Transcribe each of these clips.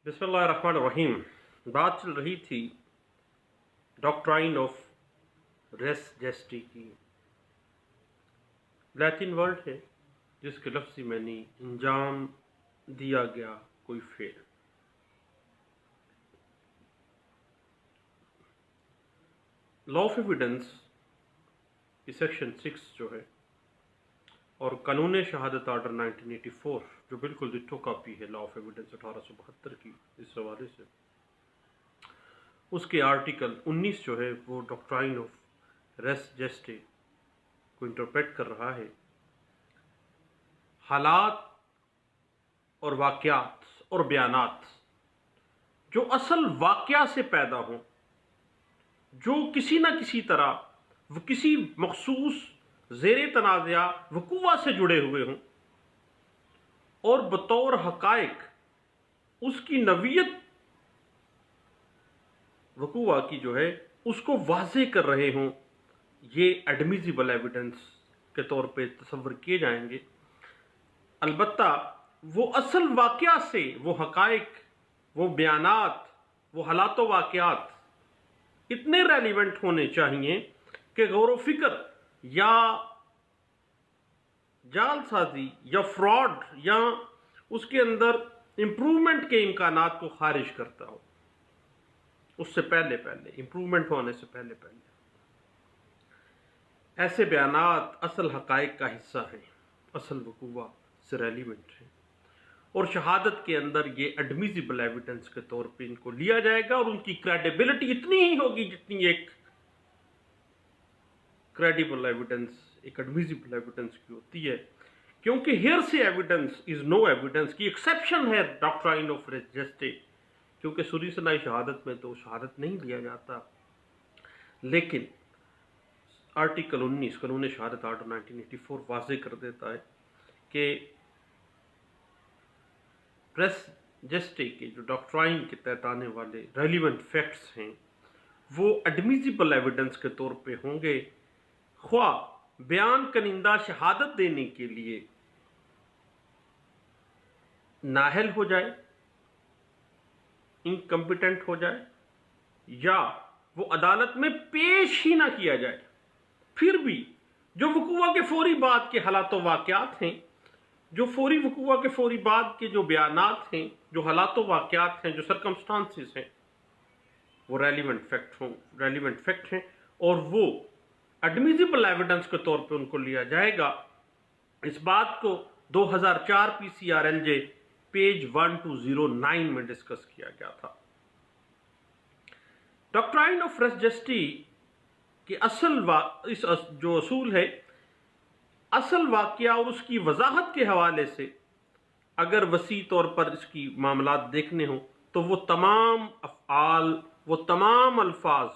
बिस्मिल्लाहिर्रहमानिर्रहीम। बात चल रही थी डॉक्ट्राइन ऑफ रेस जेस्टी की। लैटिन वर्ड है जिसके लफ्ज़ी मानी अंजाम दिया गया कोई फेल। लॉ ऑफ एविडेंस की सेक्शन 6 जो है और कानून शहादत आर्डर 1984 जो बिल्कुल डिट्टो कॉपी है लॉ ऑफ एविडेंस 1872 की, इस हवाले से उसके आर्टिकल 19 जो है वो डॉक्ट्राइन ऑफ रेस जेस्टे को इंटरप्रेट कर रहा है। हालात और वाक़यात और बयानात जो असल वाक़या से पैदा हों, जो किसी न किसी तरह वो किसी मखसूस ज़ेरे तनाज़ा वक़ूआ से जुड़े हुए हों और बतौर हक़ाइक़ उसकी नवीयत वक़ूआ की जो है उसको वाज़े कर रहे हों, ये एडमिसिबल एविडेंस के तौर पे तस्वर किए जाएंगे। अलबत्ता वो असल वाक़या से वो हक़ाइक़, वो बयानात, वो हालात व वाक़यात इतने रेलिवेंट होने चाहिए कि गौर व फिक्र या जालसाजी या फ्रॉड या उसके अंदर इम्प्रूवमेंट के इम्कानात को खारिज करता हो। उससे पहले इम्प्रूवमेंट होने से पहले ऐसे बयानात असल हक़ाइक़ का हिस्सा हैं, असल वक़ूआ से रेलिवेंट है और शहादत के अंदर ये एडमिसिबल एविडेंस के तौर पे इनको लिया जाएगा और उनकी क्रेडिबिलिटी इतनी ही होगी जितनी एक क्रेडिबल एविडेंस, एक एडमिसिबल एविडेंस की होती है, क्योंकि hearsay evidence is no evidence की एक्सेप्शन है डॉक्ट्राइन ऑफ रेस जेस्टे, क्योंकि सूरी सनाई शहादत में तो शहादत नहीं दिया जाता। लेकिन आर्टिकल 19 कानून शहादत आर्डर 1984 वाज़े कर देता है कि रेस जेस्टे के जो डॉक्ट्राइन के तहत आने वाले रेलिवेंट फैक्ट्स हैं वो एडमिसिबल एविडेंस के तौर पे होंगे, ख्वा बयान कनिंदा शहादत देने के लिए नाहल हो जाए, इनकम्पिटेंट हो जाए या वो अदालत में पेश ही ना किया जाए, फिर भी जो वक़ूआ के फौरी बाद के हालात व वाक़यात हैं, जो फौरी वक़ूआ के फौरी बाद के जो बयानात हैं, जो हालात व वाक़यात हैं, जो सरकमस्टांसिस हैं, वो रेलिवेंट फैक्ट हैं और वो एडमिसिबल एविडेंस के तौर पे उनको लिया जाएगा। इस बात को 2004 PCRLJ पेज 1209 में डिस्कस किया गया था। डॉक्ट्राइन ऑफ रेस जेस्टी के इस जो असूल है, असल वाक़या और उसकी वजाहत के हवाले से अगर वसी तौर पर इसकी मामलात देखने हों तो वो तमाम अफ़आल, वो तमाम अल्फाज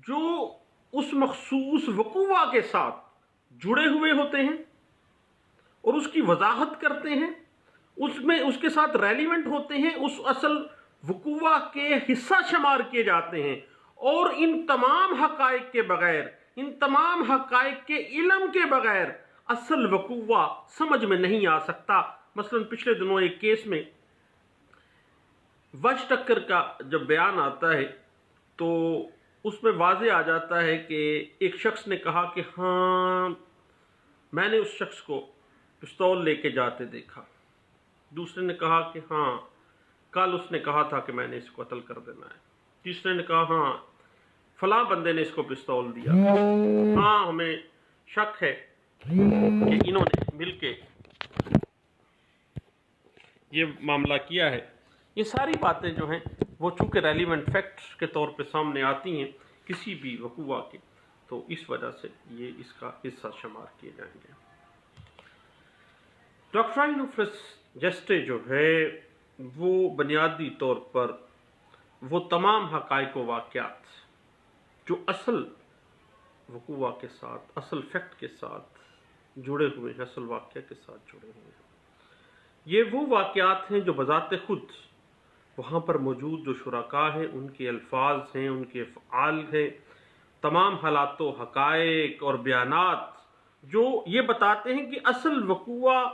जो उस मखसूस वक़ूआ के साथ जुड़े हुए होते हैं और उसकी वजाहत करते हैं, उसमें उसके साथ रेलिवेंट होते हैं, उस असल वक़ूआ के हिस्सा शुमार किए जाते हैं और इन तमाम हक़ाइक़ के बग़ैर, इन तमाम हक़ाइक़ के इल्म के बग़ैर असल वक़ूआ समझ में नहीं आ सकता। मसलन पिछले दिनों एक केस में वज टक्कर का जब बयान आता है तो उसमें वाज़े आ जाता है कि एक शख्स ने कहा कि हाँ मैंने उस शख्स को पिस्तौल लेके जाते देखा, दूसरे ने कहा कि हाँ कल उसने कहा था कि मैंने इसको कत्ल कर देना है, तीसरे ने कहा हाँ फलां बंदे ने इसको पिस्तौल दिया, हाँ हमें शक है कि इन्होंने मिलके ये मामला किया है। ये सारी बातें जो हैं वो चूँकि रेलिवेंट फैक्ट्स के तौर पे सामने आती हैं किसी भी वक़ूआ के, तो इस वजह से ये इसका हिस्सा शुमार किए जाएंगे। डॉक्ट्राइन ऑफ रेस जेस्टे जो है वो बुनियादी तौर पर वो तमाम हक़ाइक़ व वाक़यात जो असल वक़ूआ के साथ, असल फैक्ट के साथ जुड़े हुए हैं, असल वाक़या के साथ जुड़े हुए हैं, ये वो वाक़यात हैं जो बज़ाते खुद वहाँ पर मौजूद जो शुरका हैं उनके अल्फाज हैं, उनके अफ़आल हैं, तमाम हालात व हक़ाइक़ और बयानात जो ये बताते हैं कि असल वक़ूआ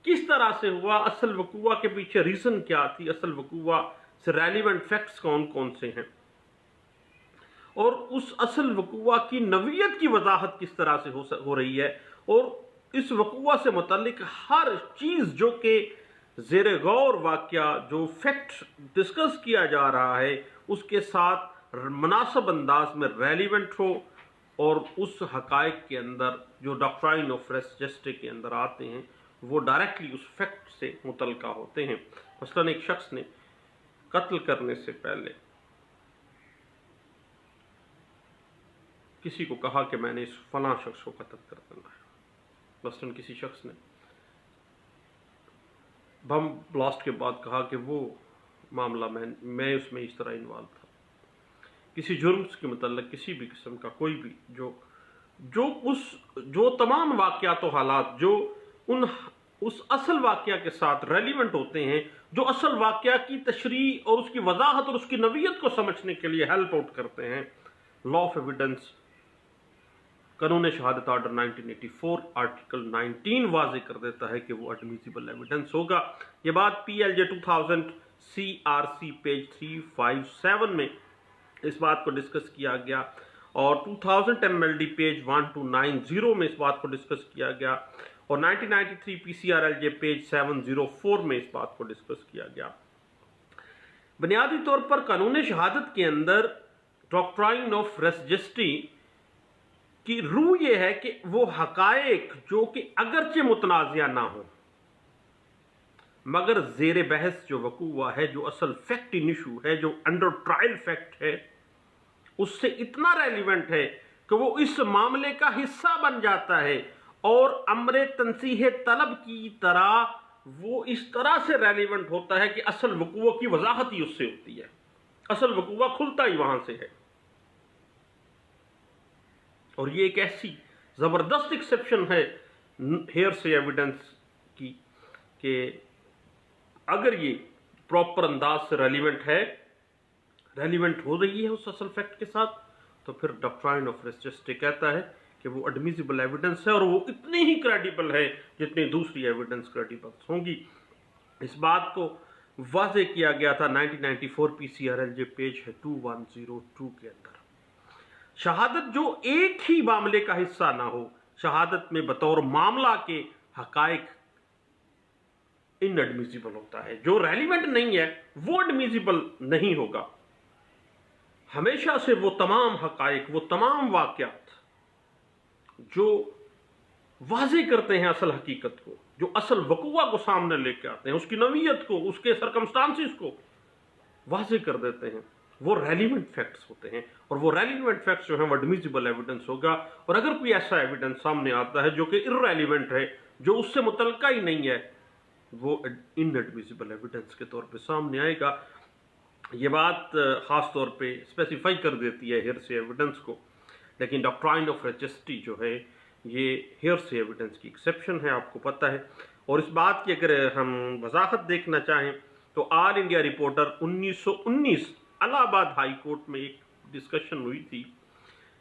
किस तरह से हुआ, असल वक़ूआ के पीछे रीज़न क्या थी, असल वक़ूआ से रेलिवेंट फैक्ट्स कौन कौन से हैं, और उस असल वक़ूआ की नवीयत की वजाहत किस तरह से हो रही है, और इस वक़ूआ से मुतल्लिक हर चीज़ जो कि ज़ेर गौर वाक़या जो फैक्ट डिस्कस किया जा रहा है उसके साथ मुनासिब अंदाज में रेलिवेंट हो, और उस हक़ाइक़ के अंदर जो डॉक्ट्राइन ऑफ रेस जस्टे के अंदर आते हैं वो डायरेक्टली उस फैक्ट से मुतल्लिका होते हैं। मसलन एक शख्स ने कत्ल करने से पहले किसी को कहा कि मैंने इस फलां शख्स को कत्ल कर देना है, मसलन किसी शख्स ने बम ब्लास्ट के बाद कहा कि वो मामला मैं उसमें इस तरह इन्वॉल्व था, किसी जुर्म के मतलब किसी भी किस्म का कोई भी जो तमाम वाक़यात और हालात जो उस असल वाक़या के साथ रेलिवेंट होते हैं, जो असल वाक़या की तशरीह और उसकी वजाहत और उसकी नवीयत को समझने के लिए हेल्प आउट करते हैं। लॉ ऑफ एविडेंस कानून शहादत आर्डर 1984 आर्टिकल 19 वाज़े कर देता है कि वो एडमिसिबल एविडेंस होगा। ये बात PLJ 2000 CRC पेज 357 में इस बात को डिस्कस किया गया, और 2000 MLD पेज 1290 में इस बात को डिस्कस किया गया, और 1993 PCRLJ पेज 704 में इस बात को डिस्कस किया गया। बुनियादी तौर पर कानून शहादत के अंदर डॉक्ट्राइन ऑफ रेस जस्टी की रूह यह है कि वो हकायक जो कि अगरचे मुतनाज़िया ना हो मगर ज़ेर बहस जो वक़ूआ है, जो असल फैक्ट इन इशू है, जो अंडर ट्रायल फैक्ट है, उससे इतना रेलिवेंट है कि वो इस मामले का हिस्सा बन जाता है, और अमरे तंसीह तलब की तरह वो इस तरह से रेलिवेंट होता है कि असल वक़ूआ की वजाहत ही उससे होती है, असल वक़ूआ खुलता ही वहां से है। और ये एक ऐसी ज़बरदस्त एक्सेप्शन है हेयर से एविडेंस की कि अगर ये प्रॉपर अंदाज से रेलिवेंट हो रही है उस असल फैक्ट के साथ, तो फिर डॉक्ट्राइन ऑफ रेस जस्टे कहता है कि वो एडमिसिबल एविडेंस है, और वो इतनी ही क्रेडिबल है जितनी दूसरी एविडेंस क्रेडिबल होंगी। इस बात को वाज़े किया गया था 1994 PCRLJ पेज है 2102 के अंदर। शहादत जो एक ही मामले का हिस्सा ना हो, शहादत में बतौर मामला के हकायक इनएडमिसिबल होता है, जो रेलिवेंट नहीं है वो एडमिसिबल नहीं होगा। हमेशा से वो तमाम हकायक, वो तमाम वाक़यात जो वाज़े करते हैं असल हकीकत को, जो असल वक़ूआ को सामने लेके आते हैं, उसकी नवीयत को, उसके सरकमस्टांसिस को वाज़े कर देते हैं, वो रेलिवेंट फैक्ट्स होते हैं, और वो रेलिवेंट फैक्ट्स जो हैं वो एडमिसिबल एविडेंस होगा। और अगर कोई ऐसा एविडेंस सामने आता है जो कि इररेलिवेंट है, जो उससे मुतल्लिका ही नहीं है, वो इनएडमिसिबल एविडेंस के तौर पे सामने आएगा। ये बात ख़ास तौर पे स्पेसिफाई कर देती है हेयर से एविडेंस को, लेकिन डॉक्ट्राइन ऑफ रेस जस्टी जो है ये हेयर से एविडेंस की एक्सेप्शन है, आपको पता है। और इस बात की अगर हम वजाहत देखना चाहें तो all India reporter 1919 Allahabad high court में एक डिस्कशन हुई थी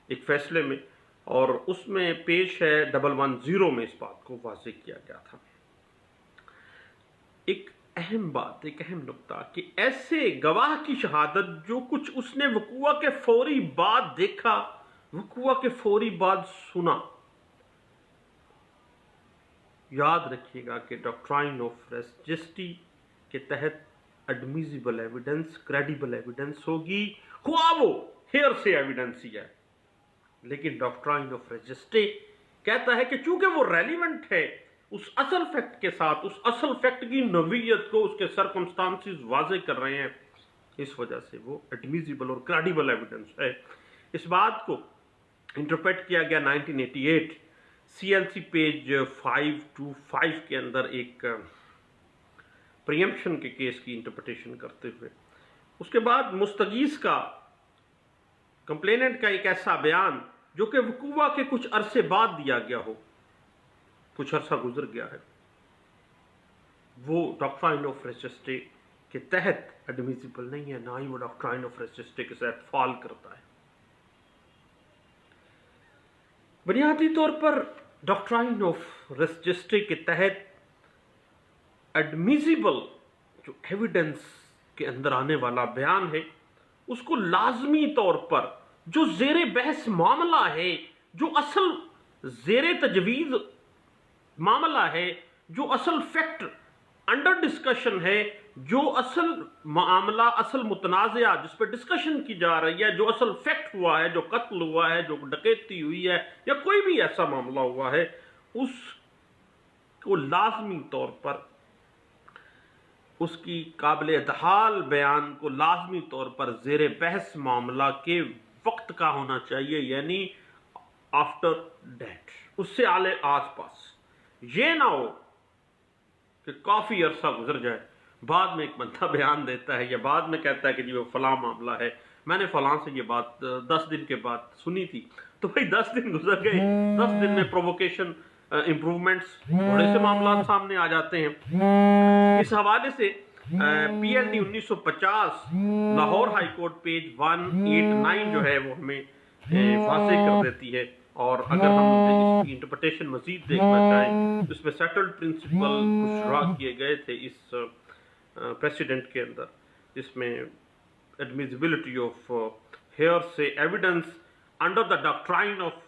एक फैसले में, और उसमें पेश है 110 में इस बात को वाज़े किया गया था। एक अहम बात, एक अहम नुक्ता कि ऐसे गवाह की शहादत जो कुछ उसने वक़ूआ के फौरी बाद देखा, वक़ूआ के फौरी बाद सुना। याद रखिएगा कि डॉक्ट्राइन ऑफ रेस जस्टी के तहत एडमिसिबल एविडेंस, क्रेडिबल एविडेंस होगी, ख्वाह वो हेयर से एविडेंस ही है। लेकिन डॉक्ट्राइन ऑफ रेस जस्टी कहता है कि चूंकि वो रेलिवेंट है उस असल फैक्ट के साथ, उस असल फैक्ट की नवीयत को, उसके सरकमस्टांसिस वाज़े कर रहे हैं, इस वजह से वो एडमिसिबल और क्रेडिबल एविडेंस है। इस बात को इंटरप्रेट किया गया 1988 CLC पेज 525 के अंदर एक प्रीएम्पशन के केस की इंटरप्रिटेशन करते हुए। उसके बाद मुस्तगीस का, कंप्लेनेंट का एक ऐसा बयान जो कि वक़ूआ के कुछ अरसे बाद दिया गया हो, कुछ अरसा गुजर गया है, वो डॉक्ट्राइन ऑफ रेस जस्टे के तहत एडमिसिबल नहीं है, ना ही वो डॉक्ट्राइन ऑफ रेस जस्टे के तहत फॉल करता है। बुनियादी तौर पर डॉक्ट्राइन ऑफ रेस जस्टे के तहत ایڈمیزیبل جو ایویڈنس کے اندر آنے والا بیان ہے اس کو لازمی طور پر جو زیر بحث معاملہ ہے، جو اصل زیر تجویز معاملہ ہے، جو اصل فیکٹ انڈر ڈسکشن ہے، جو اصل معاملہ، اصل متنازعہ جس پہ ڈسکشن کی جا رہی ہے، جو اصل فیکٹ ہوا ہے، جو قتل ہوا ہے، جو ڈکیتی ہوئی ہے یا کوئی بھی ایسا معاملہ ہوا ہے، اس کو لازمی طور پر اس کی قابل ادحال بیان کو لازمی طور پر زیر بحث معاملہ کے وقت کا ہونا چاہیے، یعنی آفٹر ڈیتھ، اس سے آس پاس. یہ نہ ہو کہ کافی عرصہ گزر جائے، بعد میں ایک بندہ بیان دیتا ہے یا بعد میں کہتا ہے کہ جی وہ فلاں معاملہ ہے، میں نے فلاں سے یہ بات 10 دن کے بعد سنی تھی. تو بھائی 10 دن گزر گئے، 10 دن میں پرووکیشن، امپروومنٹس، بڑے سے معاملات سامنے آ جاتے ہیں. اس حوالے سے P L D 1950 Lahore high court page 189 جو ہے وہ ہمیں واضح کر دیتی ہے. اور اگر ہم اس کی انٹرپریٹیشن مزید دیکھنا چاہیں تو اس میں سیٹلڈ پرنسپل کچھ ڈرا کیے گئے تھے اس پریسیڈنٹ کے اندر، جس میں admissibility of hearsay evidence under the doctrine of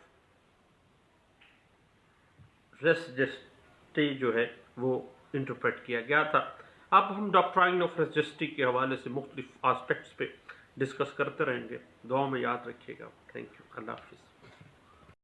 res gestae ہے وہ انٹرپریٹ کیا گیا تھا. اب ہم ڈاکٹرائن آف ریس جسٹی کے حوالے سے مختلف آسپیکٹس پہ ڈسکس کرتے رہیں گے. دعاؤں میں یاد رکھیے گا. Thank you. اللہ حافظ.